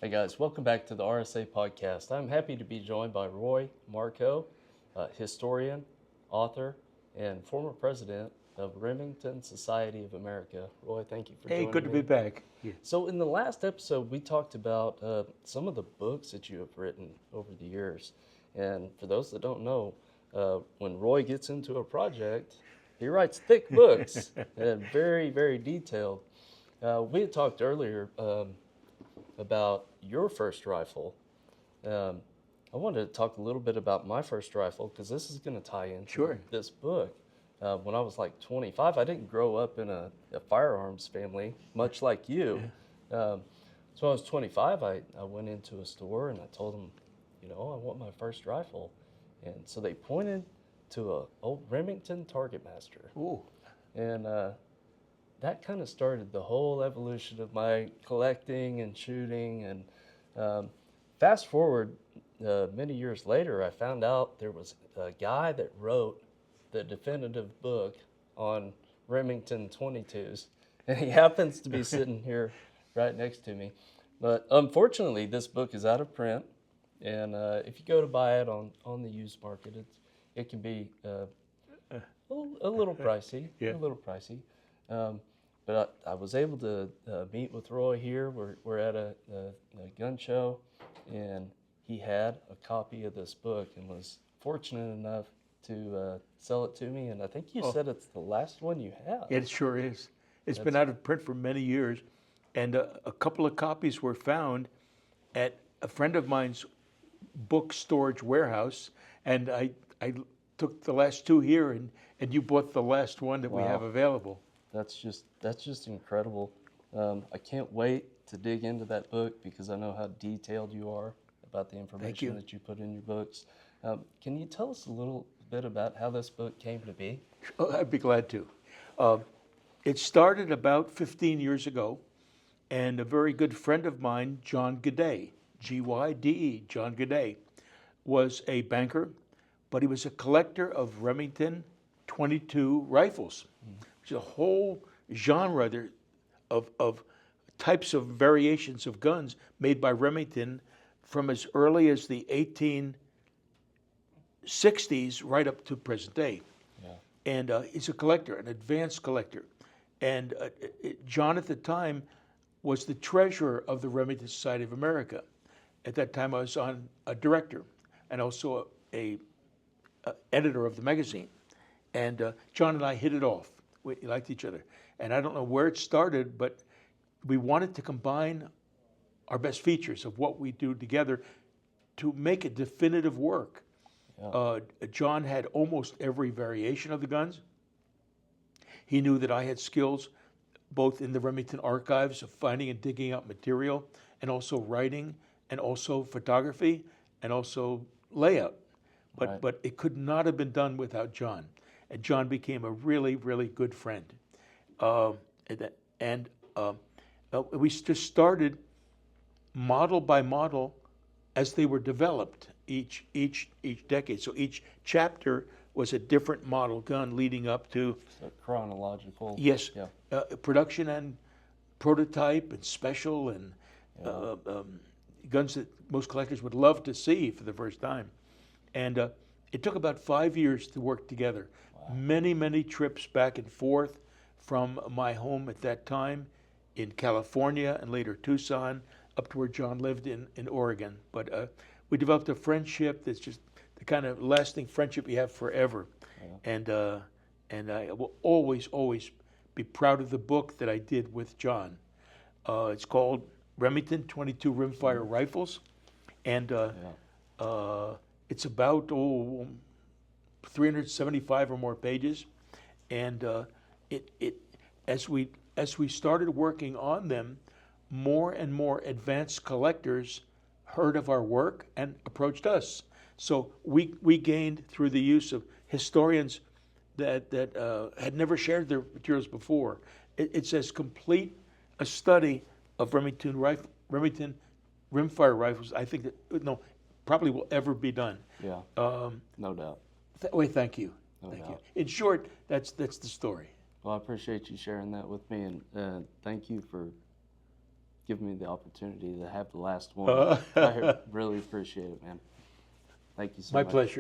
Hey guys, welcome back to the RSA podcast. I'm happy to be joined by Roy Marcot, historian, author, and former president of Remington Society of America. Roy, thank you for Hey, joining good to be me. back. Yeah. So, in the last episode, we talked about some of the books that you have written over the years. And for those that don't know, when Roy gets into a project, he writes thick books and very, very detailed. We had talked earlier about your first rifle. Um, I wanted to talk a little bit about my first rifle because this is going to tie into Sure. this book. When I was like 25, I didn't grow up in a firearms family, much like you. So I was 25, I went into a store and I told them, I want my first rifle. And so they pointed to a old Remington Target Master. Ooh. And that kind of started the whole evolution of my collecting and shooting. And fast forward many years later, I found out there was a guy that wrote the definitive book on Remington 22s, and he happens to be sitting here right next to me. But unfortunately, this book is out of print, and if you go to buy it on the used market, it can be a little pricey, Yeah. a little pricey. But I was able to meet with Roy here. We're at a gun show, and he had a copy of this book and was fortunate enough to sell it to me. And I think you said it's the last one you have. It sure is. It's been out of print for many years, and a couple of copies were found at a friend of mine's book storage warehouse, and I took the last two here, and you bought the last one that we have available. That's just incredible. I can't wait to dig into that book because I know how detailed you are about the information that you put in your books. Can you tell us a little bit about how this book came to be? Oh, I'd be glad to. It started about 15 years ago, and a very good friend of mine, John Gyde, Gyde, John Gyde, was a banker, but he was a collector of Remington 22 rifles, which is a whole genre there of types of variations of guns made by Remington from as early as the 1860s right up to present day. Yeah. And he's a collector, an advanced collector. And John at the time was the treasurer of the Remington Society of America. At that time, I was on a director and also a editor of the magazine. And John and I hit it off. We liked each other. And I don't know where it started, but we wanted to combine our best features of what we do together to make a definitive work. Yeah. John had almost every variation of the guns. He knew that I had skills both in the Remington archives of finding and digging out material, and also writing, and also photography, and also layout. But it could not have been done without John. And John became a really, really good friend. We just started model by model as they were developed each decade. So each chapter was a different model gun leading up to Chronological. yes, Yeah. Production and prototype and special and guns that most collectors would love to see for the first time. And it took about 5 years to work together. Wow. Many trips back and forth from my home at that time in California and later Tucson up to where John lived in Oregon. But we developed a friendship that's just the kind of lasting friendship you have forever. Yeah. And I will always be proud of the book that I did with John. It's called Remington 22Rimfire Rifles. And it's about 375 or more pages. And as we started working on them, more and more advanced collectors heard of our work and approached us. So we gained through the use of historians that had never shared their materials before. It's as complete a study of Remington Rimfire rifles I think that probably will ever be done. Yeah. No doubt. Thank you. Thank you. In short, that's the story. Well, I appreciate you sharing that with me, and thank you for giving me the opportunity to have the last one. I really appreciate it, man. Thank you so much. My pleasure.